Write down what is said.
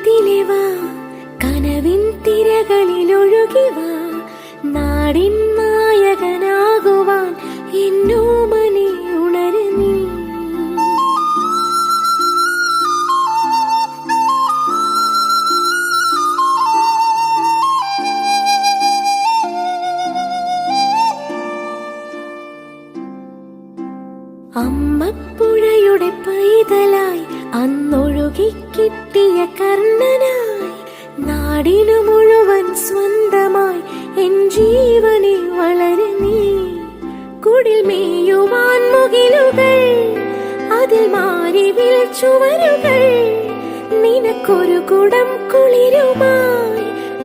ഇതിലെവാ കനവിൻ തിരകളിലൊഴുകിവാ നാടിൻ നായകനാകുവാൻ എന്നോമനെ ഉണര് നീ. അമ്മപ്പുഴയുടെ പൈതലായി അന്നൊഴുകി കിട്ടിയ കർണനായി നാടിനു മുഴുവൻ സ്വന്തമായി എൻ ജീവനെ വളര് നീ. കുടിൽ മേയുവാൻ മുകിലുകൾ അതിൽ മാറി വിളിച്ചുവരുകൾ നിനക്കൊരു കുടം കുളിരുമാ